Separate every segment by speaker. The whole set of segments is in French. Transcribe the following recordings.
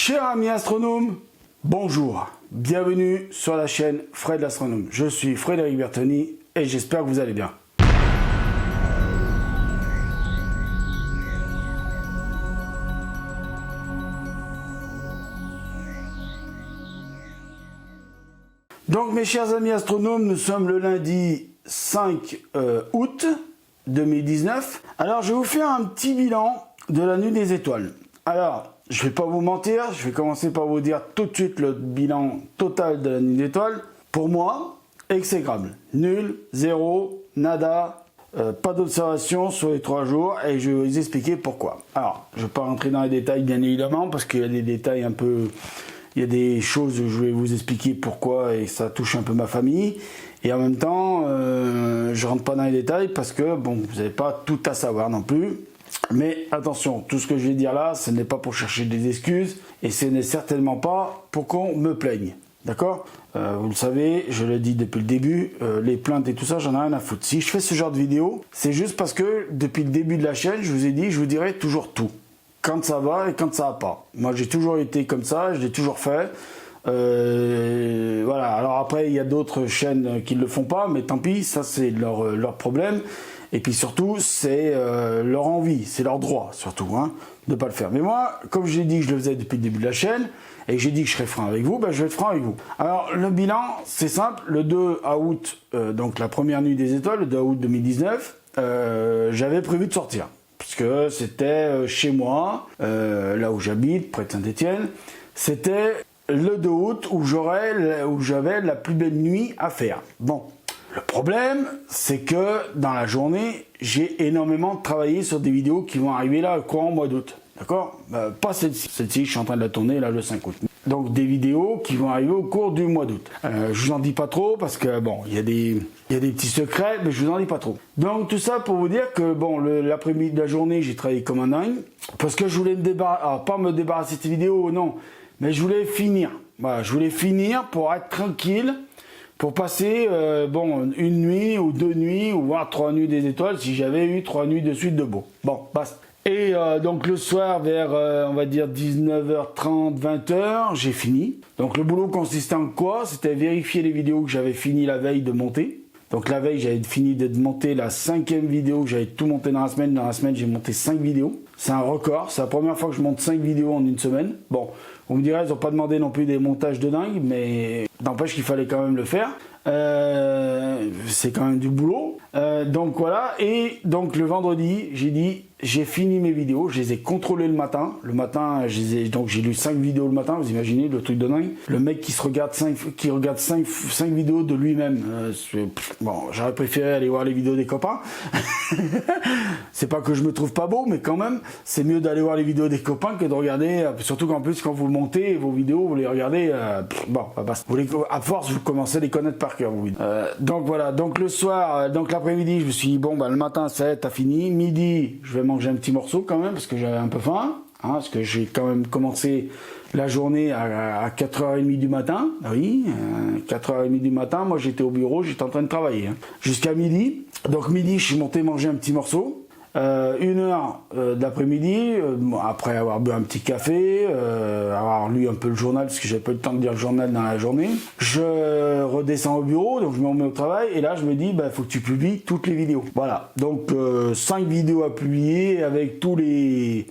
Speaker 1: Chers amis astronomes, bonjour, bienvenue sur la chaîne Fred l'astronome. Je suis Frédéric Bertoni et j'espère que vous allez bien. Donc mes chers amis astronomes, nous sommes le lundi 5 août 2019. Alors je vais vous faire un petit bilan de la nuit des étoiles. Alors, je ne vais pas vous mentir, je vais commencer par vous dire tout de suite le bilan total de la nuit des étoiles. Pour moi, exécrable. Nul, zéro, nada, pas d'observation sur les 3 jours et je vais vous expliquer pourquoi. Alors, je ne vais pas rentrer dans les détails bien évidemment parce qu'il y a des détails un peu... Il y a des choses où je vais vous expliquer pourquoi et ça touche un peu ma famille. Et en même temps, je rentre pas dans les détails parce que, bon, vous n'avez pas tout à savoir non plus. Mais attention, tout ce que je vais dire là, ce n'est pas pour chercher des excuses et ce n'est certainement pas pour qu'on me plaigne. D'accord ? Vous le savez, je le dis depuis le début, les plaintes et tout ça, j'en ai rien à foutre. Si je fais ce genre de vidéo, c'est juste parce que depuis le début de la chaîne, je vous ai dit, je vous dirai toujours tout. Quand ça va et quand ça va pas. Moi, j'ai toujours été comme ça, je l'ai toujours fait. Voilà. Alors après, il y a d'autres chaînes qui ne le font pas, mais tant pis, ça c'est leur problème. Et puis surtout, c'est leur envie, c'est leur droit surtout, hein, de ne pas le faire. Mais moi, comme j'ai dit que je le faisais depuis le début de la chaîne, et que j'ai dit que je serais franc avec vous, ben je vais être franc avec vous. Alors, le bilan, c'est simple. Le 2 août, donc la première nuit des étoiles, le 2 août 2019, j'avais prévu de sortir. Puisque c'était chez moi, là où j'habite, près de Saint-Étienne. C'était le 2 août où j'avais la plus belle nuit à faire. Bon, le problème, c'est que dans la journée, j'ai énormément travaillé sur des vidéos qui vont arriver là courant mois d'août. D'accord ? Pas celle-ci. Celle-ci, je suis en train de la tourner là le 5 août. Donc des vidéos qui vont arriver au cours du mois d'août. Je vous en dis pas trop parce que bon, il y a des petits secrets, mais je vous en dis pas trop. Donc tout ça pour vous dire que bon, l'après-midi de la journée, j'ai travaillé comme un dingue parce que je voulais me débarrasser, alors pas me débarrasser de ces vidéos, non, mais je voulais finir. Voilà, je voulais finir pour être tranquille, pour passer bon une nuit ou 2 nuits ou voire 3 nuits des étoiles si j'avais eu 3 nuits de suite de beau. Bon, basta. Et donc le soir vers on va dire 19h30, 20h, j'ai fini. Donc le boulot consistait en quoi? C'était vérifier les vidéos que j'avais fini la veille de monter. Donc la veille, j'avais fini de monter la 5e vidéo que j'avais tout monté dans la semaine. Dans la semaine, j'ai monté 5 vidéos. C'est un record. C'est la première fois que je monte 5 vidéos en une semaine. Bon, vous me direz, ils n'ont pas demandé non plus des montages de dingue, mais n'empêche qu'il fallait quand même le faire. C'est quand même du boulot. Donc voilà. Et donc le vendredi, j'ai dit, j'ai fini mes vidéos, je les ai contrôlées le matin. Le matin, donc j'ai lu 5 vidéos le matin, vous imaginez le truc de dingue. Le mec qui regarde 5 vidéos de lui-même. Bon, j'aurais préféré aller voir les vidéos des copains. C'est pas que je me trouve pas beau, mais quand même, c'est mieux d'aller voir les vidéos des copains que de regarder, surtout qu'en plus, quand vous montez vos vidéos, vous les regardez, bon, à force, vous commencez à les connaître par cœur, vous. Donc voilà, donc le soir, donc l'après-midi, je me suis dit, bon, bah, le matin, ça y est, t'as fini. Midi, je vais manger un petit morceau quand même, parce que j'avais un peu faim, hein, parce que j'ai quand même commencé la journée à 4h30 du matin. Oui, 4h30 du matin, moi j'étais au bureau, j'étais en train de travailler, hein, jusqu'à midi. Donc midi, je suis monté manger un petit morceau. 1h d'après-midi, après avoir bu un petit café, avoir lu un peu le journal, parce que j'avais pas eu le temps de lire le journal dans la journée, je redescends au bureau, donc je me remets au travail, et là je me dis, bah faut que tu publies toutes les vidéos. Voilà, donc 5 vidéos à publier, avec tous les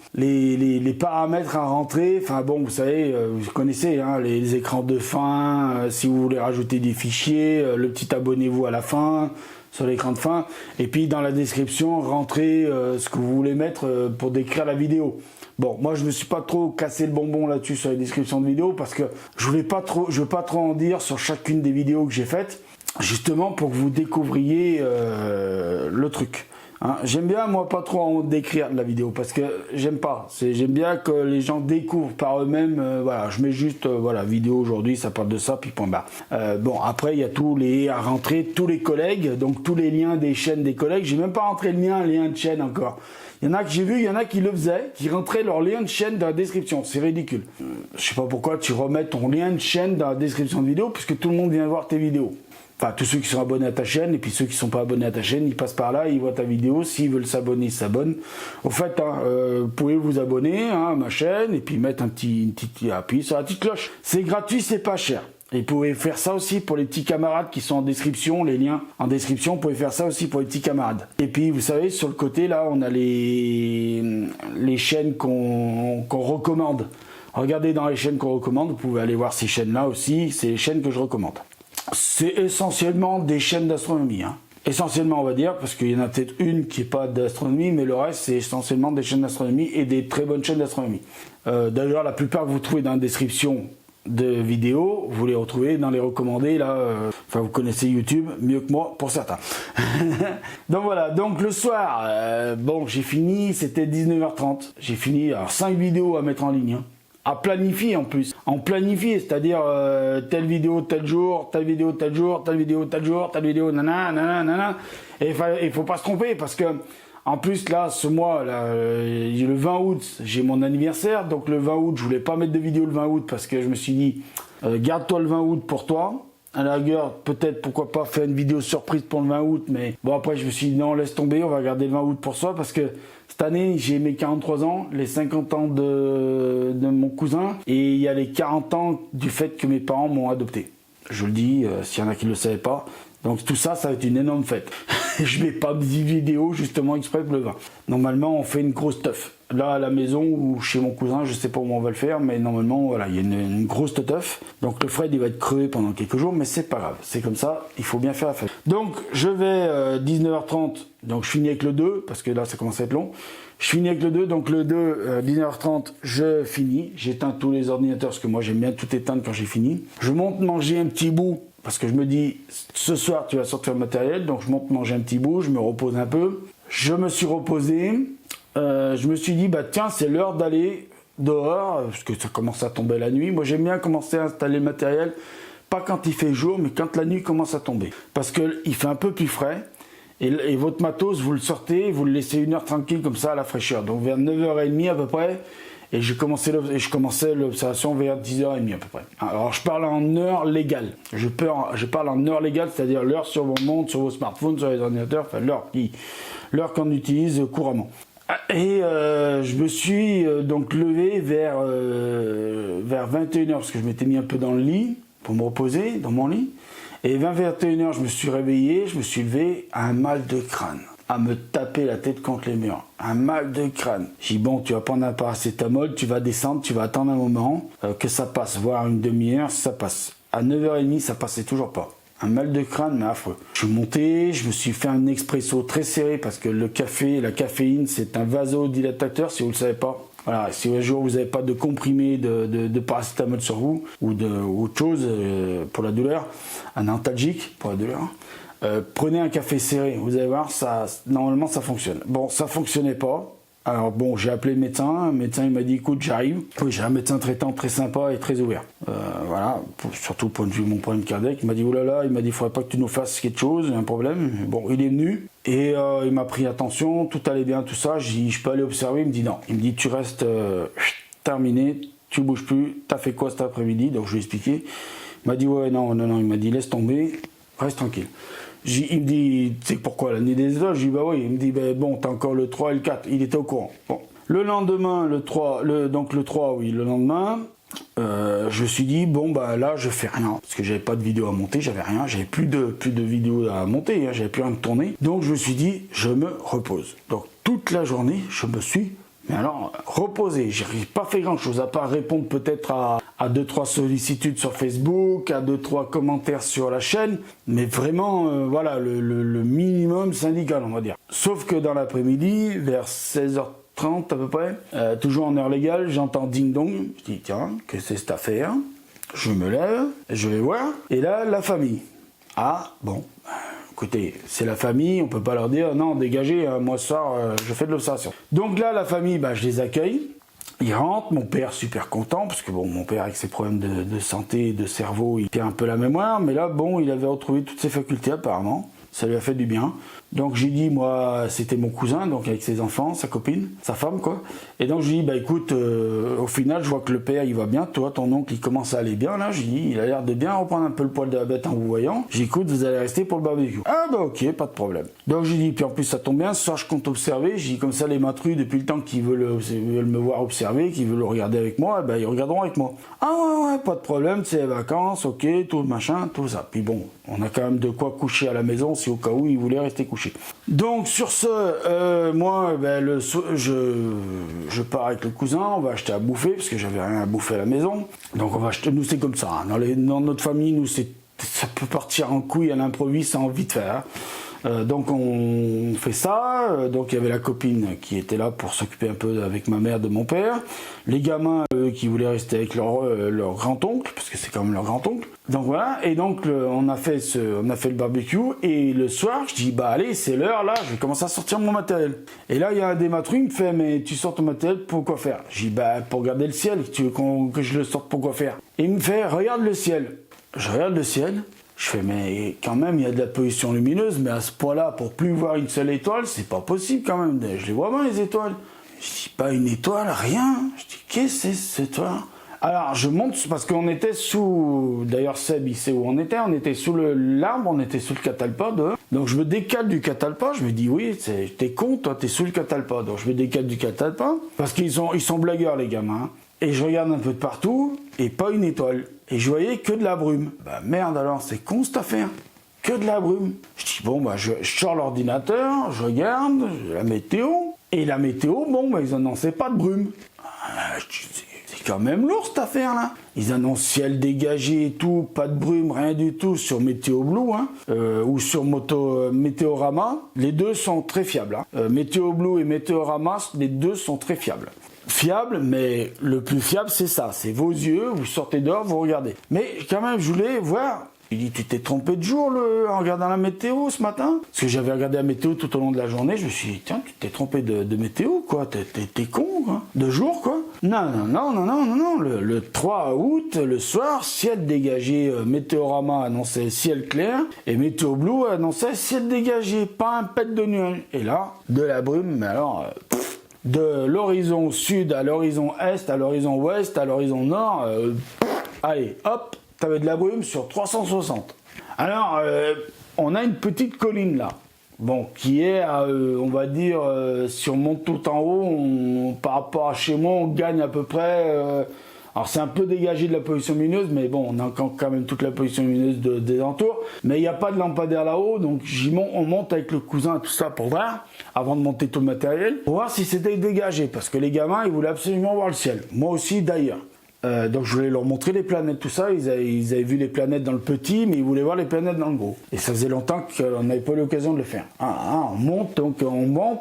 Speaker 1: paramètres à rentrer, enfin bon, vous savez, vous connaissez, hein, les écrans de fin, si vous voulez rajouter des fichiers, le petit abonnez-vous à la fin, sur l'écran de fin, et puis dans la description, rentrez ce que vous voulez mettre pour décrire la vidéo. Bon, moi je me suis pas trop cassé le bonbon là-dessus sur les descriptions de vidéos parce que je veux pas trop en dire sur chacune des vidéos que j'ai faites, justement pour que vous découvriez le truc. Hein, j'aime bien moi pas trop en décrire la vidéo parce que j'aime pas, j'aime bien que les gens découvrent par eux-mêmes, voilà, je mets juste voilà, vidéo aujourd'hui, ça parle de ça, puis point barre. Bon, après il y a à rentrer tous les collègues, donc tous les liens des chaînes des collègues, j'ai même pas rentré le mien, lien de chaîne encore. Il y en a que j'ai vu, il y en a qui le faisaient, qui rentraient leur lien de chaîne dans la description, c'est ridicule. Je sais pas pourquoi tu remets ton lien de chaîne dans la description de vidéo puisque tout le monde vient voir tes vidéos. Enfin, tous ceux qui sont abonnés à ta chaîne, et puis ceux qui sont pas abonnés à ta chaîne, ils passent par là, ils voient ta vidéo, s'ils veulent s'abonner, ils s'abonnent. Au fait, hein, vous pouvez vous abonner hein, à ma chaîne, et puis mettre une petite appui sur la petite cloche. C'est gratuit, c'est pas cher. Et vous pouvez faire ça aussi pour les petits camarades qui sont en description, les liens en description, vous pouvez faire ça aussi pour les petits camarades. Et puis, vous savez, sur le côté, là, on a les chaînes qu'on recommande. Regardez dans les chaînes qu'on recommande, vous pouvez aller voir ces chaînes-là aussi, c'est les chaînes que je recommande. C'est essentiellement des chaînes d'astronomie, hein. Essentiellement, on va dire, parce qu'il y en a peut-être une qui n'est pas d'astronomie, mais le reste, c'est essentiellement des chaînes d'astronomie et des très bonnes chaînes d'astronomie. D'ailleurs, la plupart que vous trouvez dans la description de vidéos, vous les retrouvez dans les recommandés, là, enfin, vous connaissez YouTube mieux que moi, pour certains. Donc voilà, donc le soir, bon, j'ai fini, c'était 19h30. J'ai fini, alors 5 vidéos à mettre en ligne, hein. À planifier en plus, c'est-à-dire telle vidéo tel jour, telle vidéo tel jour, telle vidéo tel jour, telle vidéo nanana, et il faut pas se tromper parce que en plus là ce mois là, le 20 août j'ai mon anniversaire, donc le 20 août je voulais pas mettre de vidéo le 20 août parce que je me suis dit garde-toi le 20 août pour toi. À la rigueur, peut-être, pourquoi pas faire une vidéo surprise pour le 20 août, mais bon, après, je me suis dit, non, laisse tomber, on va garder le 20 août pour soi, parce que cette année, j'ai mes 43 ans, les 50 ans de mon cousin, et il y a les 40 ans du fait que mes parents m'ont adopté. Je le dis, s'il y en a qui ne le savaient pas. Donc tout ça, ça va être une énorme fête. Je vais pas dire vidéo justement exprès pour le 20. Normalement, on fait une grosse teuf. Là, à la maison ou chez mon cousin, je sais pas où on va le faire, mais normalement, voilà, il y a une grosse teuf. Donc le Fred, il va être crevé pendant quelques jours, mais c'est pas grave. C'est comme ça, il faut bien faire la fête. Donc je vais 19h30, donc je finis avec le 2, parce que là, ça commence à être long. Je finis avec le 2, donc le 2, 19h30, je finis. J'éteins tous les ordinateurs, parce que moi, j'aime bien tout éteindre quand j'ai fini. Je monte manger un petit bout, parce que je me dis, ce soir, tu vas sortir le matériel, donc je monte manger un petit bout, je me repose un peu. Je me suis reposé, je me suis dit, bah tiens, c'est l'heure d'aller dehors, parce que ça commence à tomber la nuit. Moi, j'aime bien commencer à installer le matériel, pas quand il fait jour, mais quand la nuit commence à tomber. Parce qu'il fait un peu plus frais, et votre matos, vous le sortez, vous le laissez 1 heure tranquille, comme ça, à la fraîcheur. Donc vers 9h30 à peu près, et je commençais l'observation vers 10h30 à peu près. Alors je parle en heure légale. Je parle en heure légale, c'est-à-dire l'heure sur vos montres, sur vos smartphones, sur les ordinateurs, enfin l'heure qu'on utilise couramment. Et je me suis donc levé vers 21h, parce que je m'étais mis un peu dans le lit, pour me reposer, dans mon lit. Et 21h, je me suis réveillé, je me suis levé à un mal de crâne, à me taper la tête contre les murs. Un mal de crâne. J'ai dit, bon, tu vas prendre un paracétamol, tu vas descendre, tu vas attendre un moment que ça passe, voire une demi-heure, ça passe. À 9h30, ça passait toujours pas. Un mal de crâne, mais affreux. Je suis monté, je me suis fait un expresso très serré parce que le café, la caféine, c'est un vasodilatateur, si vous ne le savez pas. Voilà, si un jour vous n'avez pas de comprimé de paracétamol sur vous, ou autre chose pour la douleur, un antalgique pour la douleur, prenez un café serré, vous allez voir, normalement ça fonctionne. Bon, ça fonctionnait pas. Alors bon, j'ai appelé le médecin il m'a dit écoute, j'arrive. Oui, j'ai un médecin traitant très sympa et très ouvert. Voilà, surtout point de vue de mon problème cardiaque. Il m'a dit oulala, il ne faudrait pas que tu nous fasses quelque chose, il y a un problème. Bon, il est venu et il m'a pris attention, tout allait bien, tout ça. J'ai dit je peux aller observer, il me dit non. Il me dit tu restes terminé, tu bouges plus, t'as fait quoi cet après-midi? Donc je lui ai expliqué. Il m'a dit ouais, non, il m'a dit laisse tomber, reste tranquille. Il me dit, tu sais pourquoi l'année des étoiles? Je dis bah oui. Il me dit bah, bon, t'as encore le 3 et le 4. Il était au courant. Bon. Le lendemain, le 3, le lendemain, je me suis dit bon bah là je fais rien parce que j'avais pas de vidéo à monter, j'avais rien, j'avais plus de vidéos à monter, hein, j'avais plus rien de tourner. Donc je me suis dit je me repose. Donc toute la journée, je me suis reposé. J'ai pas fait grand chose à part répondre peut-être à 2-3 sollicitudes sur Facebook, à 2-3 commentaires sur la chaîne, mais vraiment voilà le minimum syndical on va dire. Sauf que dans l'après-midi, vers 16h30 à peu près, toujours en heure légale, j'entends ding dong. Je dis tiens, qu'est-ce que c'est cette affaire? Je me lève, je vais voir, et là la famille. Ah bon. Écoutez, c'est la famille, on peut pas leur dire non, dégagez, moi ce soir je fais de l'observation. Donc là, la famille, bah, je les accueille. Ils rentrent, mon père super content, parce que bon, mon père avec ses problèmes de santé, de cerveau, il perd un peu la mémoire, mais là, bon, il avait retrouvé toutes ses facultés apparemment. ça lui a fait du bien. Donc j'ai dit, moi, c'était mon cousin, donc avec ses enfants, sa copine, sa femme, quoi. Et donc j'ai dit, bah écoute, au final, je vois que le père, il va bien, toi, ton oncle, il commence à aller bien, là. J'ai dit, il a l'air de bien reprendre un peu le poil de la bête en vous voyant. J'ai dit, écoute, vous allez rester pour le barbecue. Ah bah ok, pas de problème. Donc j'ai dit, puis en plus, ça tombe bien, ce soir, je compte observer. J'ai dit, comme ça, les matrus, depuis le temps qu'ils veulent me voir observer, qu'ils veulent regarder avec moi, bah ils regarderont avec moi. Ah ouais, pas de problème, c'est les vacances, ok, tout le machin, tout ça. Puis bon, on a quand même de quoi coucher à la maison si au cas où il voulait rester couché. Donc sur ce, moi, ben, je pars avec le cousin, on va acheter à bouffer, parce que j'avais rien à bouffer à la maison. Donc on va acheter, nous c'est comme ça, hein. Dans notre famille, nous ça peut partir en couille à l'improviste, ça a envie de faire. Donc on fait ça, donc il y avait la copine qui était là pour s'occuper un peu avec ma mère de mon père, les gamins qui voulaient rester avec leur grand-oncle, parce que c'est quand même leur grand-oncle. Donc voilà, et donc on a fait le barbecue, et le soir je dis bah allez c'est l'heure là, je vais commencer à sortir mon matériel. Et là il y a un des matrus, il me fait mais tu sors ton matériel pour quoi faire? Je dis bah pour regarder le ciel, tu veux que je le sorte pour quoi faire? Et il me fait regarde le ciel. Je regarde le ciel. Je fais, mais quand même, il y a de la pollution lumineuse, mais à ce point-là, pour plus voir une seule étoile, c'est pas possible quand même. Je les vois bien, les étoiles. Je dis, pas une étoile, rien. Je dis, qu'est-ce que c'est cette étoile? Alors, je monte, parce qu'on était sous... D'ailleurs, Seb, il sait où on était sous l'arbre, on était sous le catalpa, dehors. Donc, je me décale du catalpa, je me dis, oui, t'es con, toi, t'es sous le catalpa. Donc, je me décale du catalpa, parce qu'ils sont blagueurs, les gamins. Et je regarde un peu de partout, et pas une étoile. Et je voyais que de la brume. Bah merde alors, c'est con cette affaire. Que de la brume. Je dis bon bah je sors l'ordinateur, je regarde la météo. Et la météo, bon bah ils annonçaient pas de brume. C'est quand même lourd cette affaire là. Ils annoncent ciel dégagé et tout, pas de brume, rien du tout sur Météo Blue hein, ou sur Météorama. Les deux sont très fiables. Hein. Météo Blue et Météorama, les deux sont très fiables. Fiable, mais le plus fiable c'est ça, c'est vos yeux, vous sortez dehors, vous regardez. Mais quand même, je voulais voir. Il dit, tu t'es trompé de jour en regardant la météo ce matin? Parce que j'avais regardé la météo tout au long de la journée, je me suis dit, tiens, tu t'es trompé de météo, quoi, t'es con, quoi. De jour, quoi. Non, le 3 août, le soir, ciel dégagé, Météorama annonçait ciel clair, et Météo Blue annonçait ciel dégagé, pas un pet de nuage. Et là, de la brume, mais alors... de l'horizon sud à l'horizon est, à l'horizon ouest, à l'horizon nord, allez, hop, t'avais de la brume sur 360. Alors, on a une petite colline là, bon, qui est, on va dire, si on monte tout en haut, par rapport à chez moi, on gagne à peu près... alors c'est un peu dégagé de la pollution lumineuse, mais bon, on a quand même toute la pollution lumineuse des entours. Mais il n'y a pas de lampadaire là-haut, donc on monte avec le cousin et tout ça pour voir, avant de monter tout le matériel, pour voir si c'était dégagé, parce que les gamins, ils voulaient absolument voir le ciel. Moi aussi d'ailleurs. Donc je voulais leur montrer les planètes, tout ça. Ils avaient vu les planètes dans le petit, mais ils voulaient voir les planètes dans le gros. Et ça faisait longtemps qu'on n'avait pas eu l'occasion de le faire. On monte,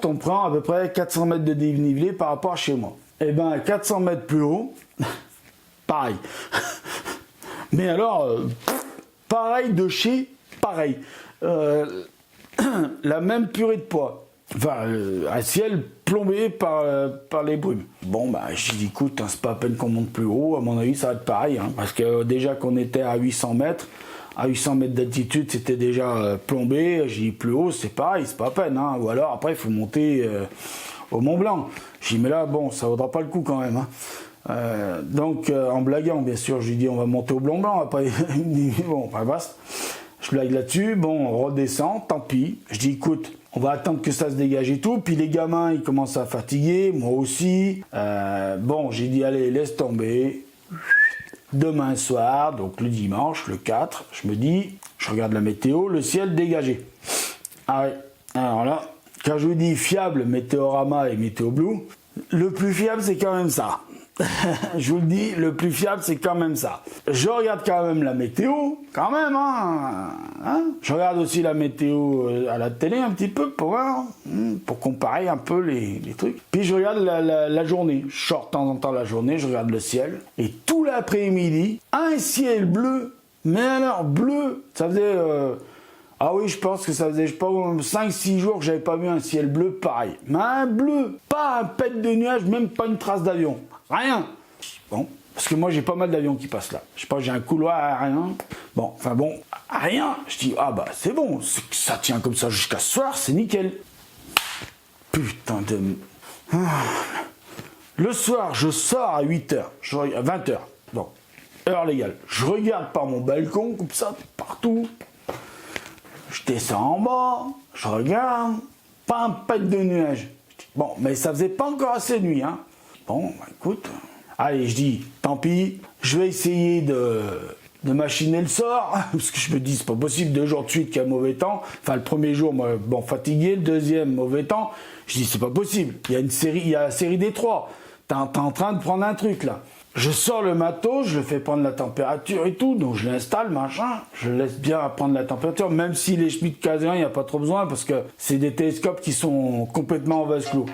Speaker 1: on prend à peu près 400 mètres de dénivelé par rapport à chez moi. Et ben 400 mètres plus haut... pareil. Mais alors, pareil de chez pareil. La même purée de poids. Enfin, un ciel plombé par les brumes. Bon, bah, j'ai dit, écoute, hein, c'est pas à peine qu'on monte plus haut. À mon avis, ça va être pareil. Hein, parce que déjà qu'on était à 800 mètres, d'altitude, c'était déjà plombé. J'ai dit, plus haut, c'est pareil, c'est pas à peine. Hein, ou alors, après, il faut monter au Mont Blanc. J'ai dit, mais là, bon, ça vaudra pas le coup quand même. Hein. Donc en blaguant bien sûr, je lui dis on va monter au Mont Blanc, après il me dit bon enfin basta, je blague là-dessus, bon on redescend, tant pis, je dis écoute on va attendre que ça se dégage et tout, puis les gamins ils commencent à fatiguer, moi aussi, bon j'ai dit allez laisse tomber, demain soir, donc le dimanche, le 4, je me dis, je regarde la météo, le ciel dégagé, ah ouais, alors là, quand je vous dis fiable, Météorama et Météo Blue, le plus fiable c'est quand même ça. Je vous le dis, le plus fiable, c'est quand même ça. Je regarde quand même la météo, quand même, hein. Je regarde aussi la météo à la télé un petit peu pour voir, pour comparer un peu les trucs. Puis je regarde la journée. Je sors de temps en temps la journée, je regarde le ciel. Et tout l'après-midi, un ciel bleu. Mais alors, bleu, ça faisait... ah oui, je pense que ça faisait, 5-6 jours que j'avais pas vu un ciel bleu pareil. Mais un bleu, pas un pet de nuage, même pas une trace d'avion. Rien. Bon, Parce que moi, j'ai pas mal d'avions qui passent là. Je sais pas, j'ai un couloir aérien. Bon, enfin bon, rien. Je dis, ah bah c'est bon, ça tient comme ça jusqu'à ce soir, c'est nickel. Putain de... Le soir, je sors à 8h, à 20h, donc heure légale. Je regarde par mon balcon, comme ça, partout. Je descends en bas, je regarde, pas un pet de nuages. Bon, mais ça faisait pas encore assez nuit, hein. Bon, bah, écoute, allez, je dis, tant pis, je vais essayer de machiner le sort, parce que je me dis, c'est pas possible, 2 jours de suite qu'il y a mauvais temps. Enfin, le premier jour, moi, bon, fatigué, le deuxième, mauvais temps. Je dis, c'est pas possible, il y a la série des 3. T'es en train de prendre un truc, là. Je sors le matos, je le fais prendre la température et tout, donc je l'installe, machin. Je laisse bien prendre la température, même si les Schmidt Cassegrain, il n'y a pas trop besoin, parce que c'est des télescopes qui sont complètement en vase clos.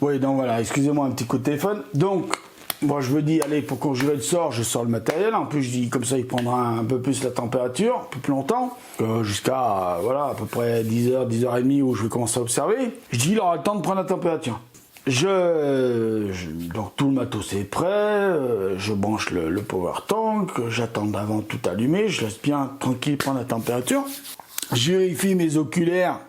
Speaker 1: Oui, donc voilà, excusez-moi, un petit coup de téléphone. Donc, moi je me dis, allez, pour conjurer le sort, je sors le matériel. En plus, je dis, comme ça, il prendra un peu plus la température, un peu plus longtemps, jusqu'à, voilà, à peu près 10h, 10h30, où je vais commencer à observer. Je dis, il aura le temps de prendre la température. Donc tout le matos est prêt, je branche le power tank, j'attends d'avant tout allumé, je laisse bien tranquille prendre la température. Je vérifie mes oculaires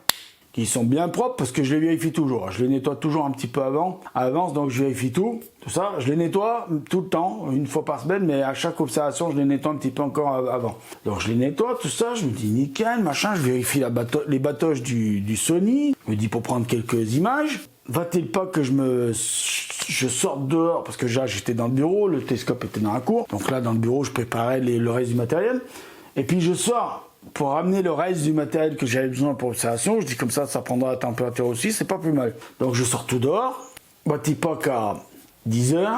Speaker 1: qui sont bien propres parce que je les vérifie toujours. Je les nettoie toujours un petit peu à l'avance, donc je vérifie tout ça. Je les nettoie tout le temps, une fois par semaine, mais à chaque observation, je les nettoie un petit peu encore avant. Donc je les nettoie, tout ça, je me dis nickel, machin, je vérifie les batoches du Sony, je me dis pour prendre quelques images. Va-t-il pas que je sorte dehors, parce que déjà j'étais dans le bureau, le télescope était dans la cour, donc là dans le bureau je préparais le reste du matériel, et puis je sors pour ramener le reste du matériel que j'avais besoin pour l'observation. Je dis comme ça prendra la température aussi, c'est pas plus mal. Donc je sors tout dehors, va-t-il pas qu'à 10h,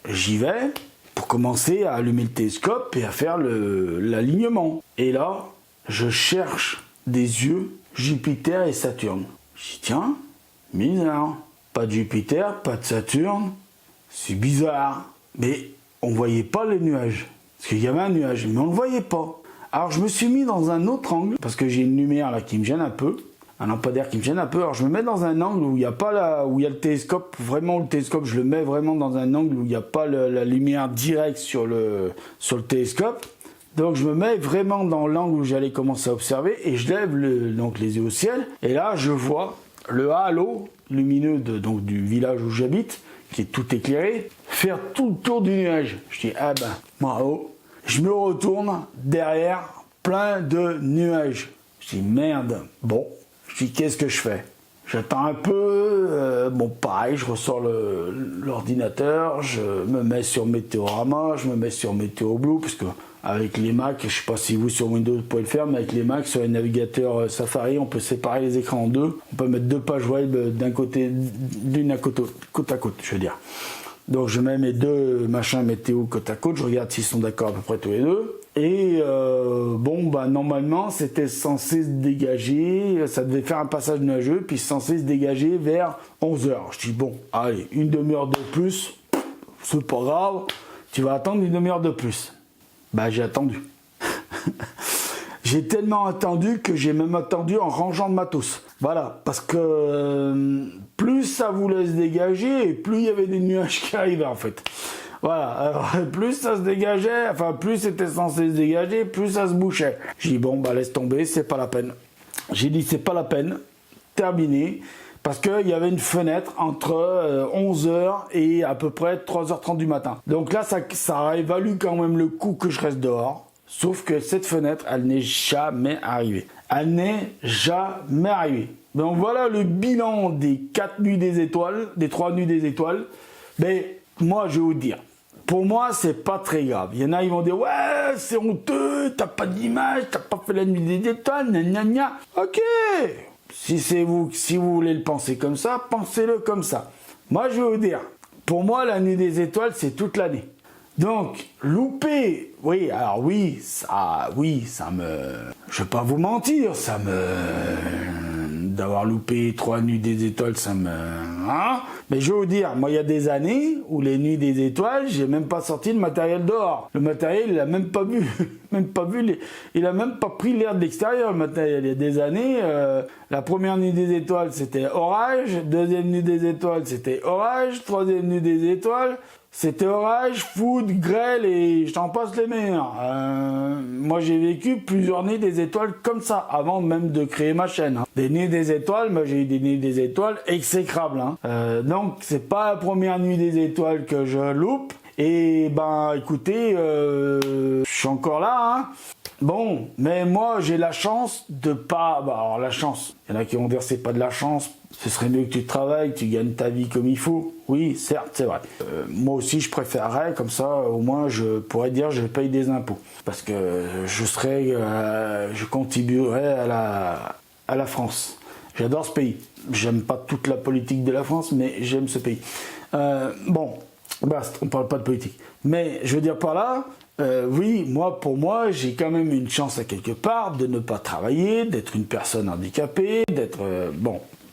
Speaker 1: j'y vais pour commencer à allumer le télescope et à faire l'alignement. Et là, je cherche des yeux Jupiter et Saturne. Je dis tiens, bizarre. Pas de Jupiter, pas de Saturne. C'est bizarre. Mais on voyait pas les nuages. Parce qu'il y avait un nuage, mais on le voyait pas. Alors je me suis mis dans un autre angle, parce que j'ai une lumière là qui me gêne un peu. Un lampadaire qui me gêne un peu. Alors je me mets dans un angle où il n'y a pas où il y a le télescope. Vraiment le télescope, je le mets vraiment dans un angle où il n'y a pas la lumière directe sur le télescope. Donc je me mets vraiment dans l'angle où j'allais commencer à observer et je lève donc les yeux au ciel. Et là je vois le halo lumineux donc du village où j'habite, qui est tout éclairé, faire tout le tour du nuage. Je dis ah ben bravo. Je me retourne derrière plein de nuages. Je dis merde. Bon, je dis qu'est-ce que je fais? J'attends un peu, bon pareil, je ressors l'ordinateur, je me mets sur Météorama, je me mets sur Météo Blue, parce que avec les Mac, je sais pas si vous sur Windows vous pouvez le faire, mais avec les Mac, sur les navigateurs Safari, on peut séparer les écrans en deux, on peut mettre 2 pages web d'un côté, côte à côte, je veux dire. Donc je mets mes 2 machins météo côte à côte, je regarde s'ils sont d'accord à peu près tous les deux. Et bon bah normalement c'était censé se dégager, ça devait faire un passage nuageux, puis censé se dégager vers 11h. Je dis bon, allez, une demi-heure de plus, c'est pas grave, tu vas attendre une demi-heure de plus. Bah j'ai attendu. J'ai tellement attendu que j'ai même attendu en rangeant le matos. Voilà, parce que plus ça voulait se dégager, et plus il y avait des nuages qui arrivaient en fait. Voilà, alors plus ça se dégageait, enfin plus c'était censé se dégager, plus ça se bouchait. J'ai dit bon bah laisse tomber, c'est pas la peine. J'ai dit c'est pas la peine, terminé, parce qu'il y avait une fenêtre entre 11h et à peu près 3h30 du matin. Donc là ça aurait valu quand même le coup que je reste dehors. Sauf que cette fenêtre, elle n'est jamais arrivée. Elle n'est jamais arrivée. Donc voilà le bilan des 4 nuits des étoiles, des 3 nuits des étoiles. Mais moi, je vais vous dire, pour moi, c'est pas très grave. Il y en a, ils vont dire, ouais, c'est honteux, t'as pas d'image, t'as pas fait la nuit des étoiles, gna gna. Ok, si vous voulez le penser comme ça, pensez-le comme ça. Moi, je vais vous dire, pour moi, la nuit des étoiles, c'est toute l'année. Donc, louper, oui, alors oui, ça je vais pas vous mentir, d'avoir loupé 3 nuits des étoiles, hein? Mais je vais vous dire, moi, il y a des années où les nuits des étoiles, j'ai même pas sorti le matériel dehors. Le matériel, il a même pas vu, il a même pas pris l'air de l'extérieur, le matériel. Il y a des années, la première nuit des étoiles, c'était orage, deuxième nuit des étoiles, c'était orage, troisième nuit des étoiles, c'était orage, foudre, grêle et je t'en passe les meilleurs. Moi j'ai vécu plusieurs nuits des étoiles comme ça, avant même de créer ma chaîne. Hein. Des nuits des étoiles, moi j'ai eu des nuits des étoiles exécrables. Hein. Donc c'est pas la première nuit des étoiles que je loupe. Et ben écoutez, je suis encore là. Hein. Bon, mais moi j'ai la chance de pas... Bah, alors la chance, il y en a qui vont dire c'est pas de la chance. Ce serait mieux que tu travailles, que tu gagnes ta vie comme il faut. Oui, certes, c'est vrai. Moi aussi, je préférerais, comme ça, au moins, je pourrais dire je paye des impôts. Parce que je contribuerais à la France. J'adore ce pays. J'aime pas toute la politique de la France, mais j'aime ce pays. Bon, basta, on parle pas de politique. Mais je veux dire par là, oui, pour moi, j'ai quand même une chance à quelque part de ne pas travailler, d'être une personne handicapée, d'être...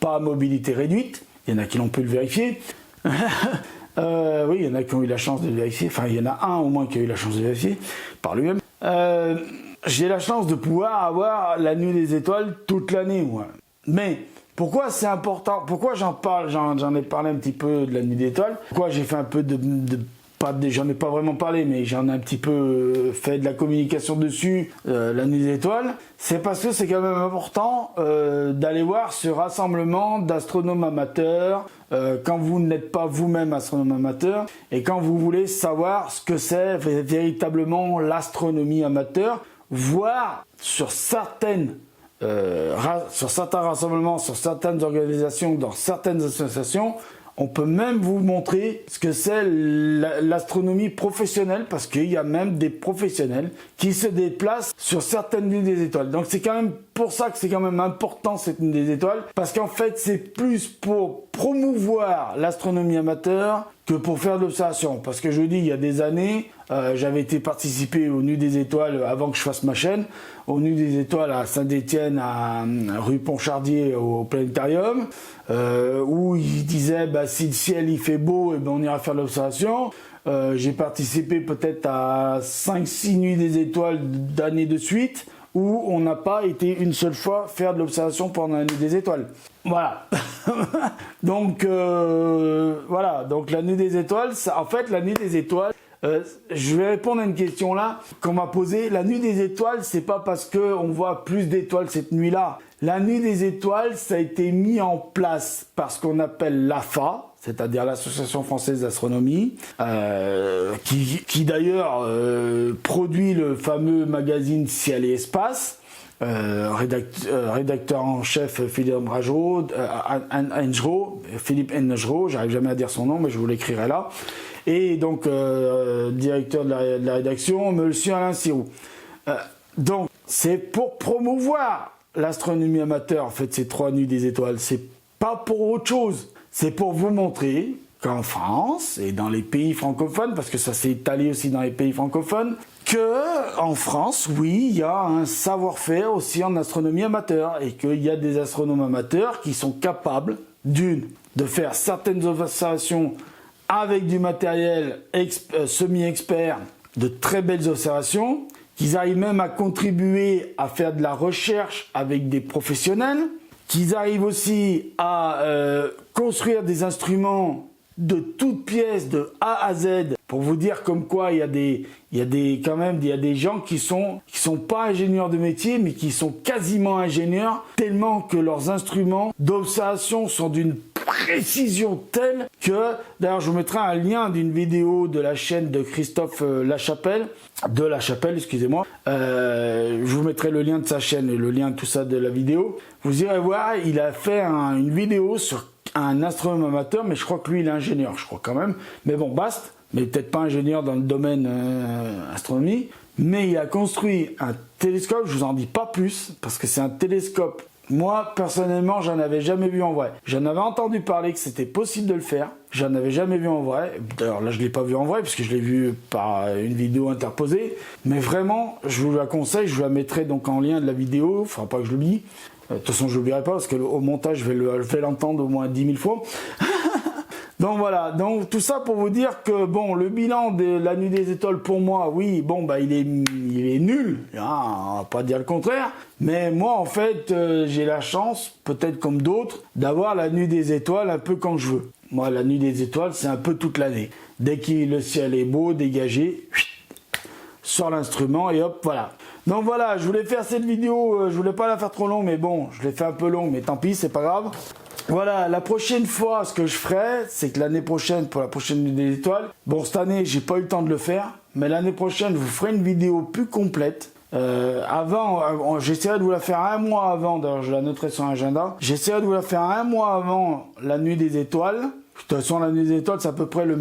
Speaker 1: pas à mobilité réduite, il y en a qui l'ont pu le vérifier. Oui, il y en a qui ont eu la chance de le vérifier, enfin il y en a un au moins qui a eu la chance de le vérifier par lui-même. J'ai la chance de pouvoir avoir la nuit des étoiles toute l'année, moi. Mais pourquoi c'est important? Pourquoi j'en parle? J'en ai parlé un petit peu de la nuit des étoiles. Pourquoi j'ai fait un peu j'en ai pas vraiment parlé, mais j'en ai un petit peu fait de la communication dessus, la nuit des étoiles. C'est parce que c'est quand même important d'aller voir ce rassemblement d'astronomes amateurs quand vous n'êtes pas vous-même astronome amateur et quand vous voulez savoir ce que c'est véritablement l'astronomie amateur, voir sur certains rassemblements, sur certaines organisations, dans certaines associations, on peut même vous montrer ce que c'est l'astronomie professionnelle, parce qu'il y a même des professionnels qui se déplacent sur certaines nuits des étoiles. Donc c'est quand même pour ça que c'est quand même important cette nuit des étoiles, parce qu'en fait c'est plus pour promouvoir l'astronomie amateur que pour faire de l'observation. Parce que je vous dis, il y a des années, j'avais été participer aux Nuits des Étoiles avant que je fasse ma chaîne, aux Nuits des Étoiles à Saint-Étienne, à rue Pontchardier, au planétarium, où ils disaient si le ciel il fait beau, et on ira faire de l'observation. J'ai participé peut-être à 5-6 Nuits des Étoiles d'années de suite, où on n'a pas été une seule fois faire de l'observation pendant la Nuit des Étoiles. Voilà. Donc voilà, donc la Nuit des Étoiles, en fait la Nuit des Étoiles, je vais répondre à une question là qu'on m'a posée. La Nuit des Étoiles, c'est pas parce que on voit plus d'étoiles cette nuit-là. La Nuit des Étoiles, ça a été mis en place par ce qu'on appelle l'AFA, c'est-à-dire l'Association Française d'Astronomie, qui d'ailleurs produit le fameux magazine Ciel et Espace. Rédacteur en chef Philippe Engereau, j'arrive jamais à dire son nom, mais je vous l'écrirai là. Et donc directeur de la rédaction, Monsieur Alain Sirou. Donc c'est pour promouvoir l'astronomie amateur, en fait, ces 3 Nuits des Étoiles. C'est pas pour autre chose. C'est pour vous montrer qu'en France et dans les pays francophones, parce que ça s'est étalé aussi dans les pays francophones, que en France, oui, il y a un savoir-faire aussi en astronomie amateur et qu'il y a des astronomes amateurs qui sont capables, de faire certaines observations avec du matériel semi-expert, de très belles observations, qu'ils arrivent même à contribuer à faire de la recherche avec des professionnels, qu'ils arrivent aussi à construire des instruments de toutes pièces, de A à Z, pour vous dire comme quoi il y a des gens qui sont pas ingénieurs de métier, mais qui sont quasiment ingénieurs, tellement que leurs instruments d'observation sont d'une précision telle que, d'ailleurs je vous mettrai un lien d'une vidéo de la chaîne de Christophe Lachapelle, excusez-moi, je vous mettrai le lien de sa chaîne et le lien de tout ça de la vidéo, vous irez voir, il a fait une vidéo sur un astronome amateur, mais je crois que lui il est ingénieur, je crois quand même, mais bon, basta, mais peut-être pas ingénieur dans le domaine astronomie, mais il a construit un télescope, je vous en dis pas plus, parce que c'est un télescope. Moi, personnellement, j'en avais jamais vu en vrai. J'en avais entendu parler que c'était possible de le faire. J'en avais jamais vu en vrai. D'ailleurs, là, je l'ai pas vu en vrai, puisque je l'ai vu par une vidéo interposée. Mais vraiment, je vous la conseille. Je vous la mettrai donc en lien de la vidéo. Faudra pas que je l'oublie. De toute façon, je l'oublierai pas, parce qu'au montage, je vais l'entendre au moins 10 000 fois. Donc voilà, donc tout ça pour vous dire que bon, le bilan de la Nuit des Étoiles pour moi, oui, bon il est nul, hein, on va pas dire le contraire, mais moi en fait j'ai la chance, peut-être comme d'autres, d'avoir la Nuit des Étoiles un peu quand je veux. Moi la Nuit des Étoiles c'est un peu toute l'année. Dès que le ciel est beau, dégagé, sur l'instrument et hop, voilà. Donc voilà, je voulais faire cette vidéo, je voulais pas la faire trop longue, mais bon, je l'ai fait un peu longue, mais tant pis, c'est pas grave. Voilà, la prochaine fois, ce que je ferai, c'est que l'année prochaine, pour la prochaine nuit des étoiles, bon, cette année, j'ai pas eu le temps de le faire, mais l'année prochaine, je vous ferai une vidéo plus complète. J'essaierai de vous la faire un mois avant, d'ailleurs, je la noterai sur l'agenda. J'essaierai de vous la faire un mois avant la nuit des étoiles. De toute façon, la nuit des étoiles, c'est à peu près au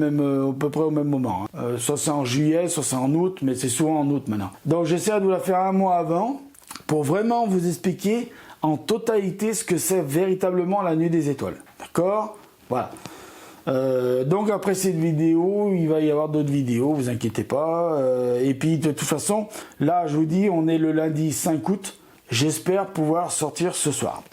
Speaker 1: même moment. Hein. Soit c'est en juillet, soit c'est en août, mais c'est souvent en août maintenant. Donc, j'essaierai de vous la faire un mois avant pour vraiment vous expliquer en totalité ce que c'est véritablement la nuit des étoiles. D'accord? Voilà. Donc après cette vidéo, il va y avoir d'autres vidéos, vous inquiétez pas. Et puis de toute façon, là je vous dis, on est le lundi 5 août. J'espère pouvoir sortir ce soir.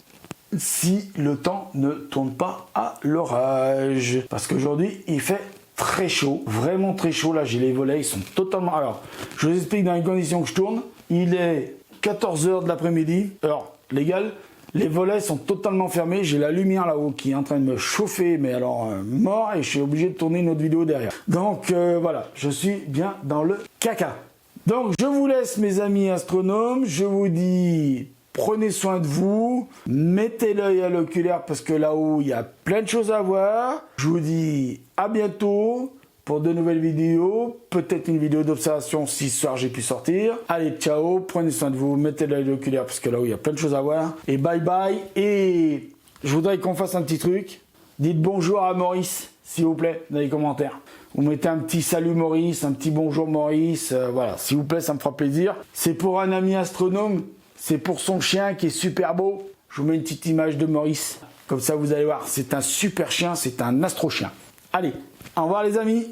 Speaker 1: Si le temps ne tourne pas à l'orage. Parce qu'aujourd'hui, il fait très chaud, vraiment très chaud. Là, j'ai les volets, ils sont totalement... Alors, je vous explique dans les conditions que je tourne. Il est 14h de l'après-midi, heure légale. Les volets sont totalement fermés. J'ai la lumière là-haut qui est en train de me chauffer, mais alors mort, et je suis obligé de tourner une autre vidéo derrière. Donc voilà, je suis bien dans le caca. Donc je vous laisse mes amis astronomes. Je vous dis, prenez soin de vous. Mettez l'œil à l'oculaire parce que là-haut, il y a plein de choses à voir. Je vous dis à bientôt pour de nouvelles vidéos, peut-être une vidéo d'observation si ce soir j'ai pu sortir. Allez, ciao, prenez soin de vous, mettez l'œil oculaire parce que là-haut il y a plein de choses à voir. Et bye bye. Et je voudrais qu'on fasse un petit truc. Dites bonjour à Maurice, s'il vous plaît, dans les commentaires. Vous mettez un petit salut Maurice, un petit bonjour Maurice, voilà, s'il vous plaît, ça me fera plaisir. C'est pour un ami astronome, c'est pour son chien qui est super beau. Je vous mets une petite image de Maurice. Comme ça, vous allez voir, c'est un super chien, c'est un astro-chien. Allez, au revoir les amis.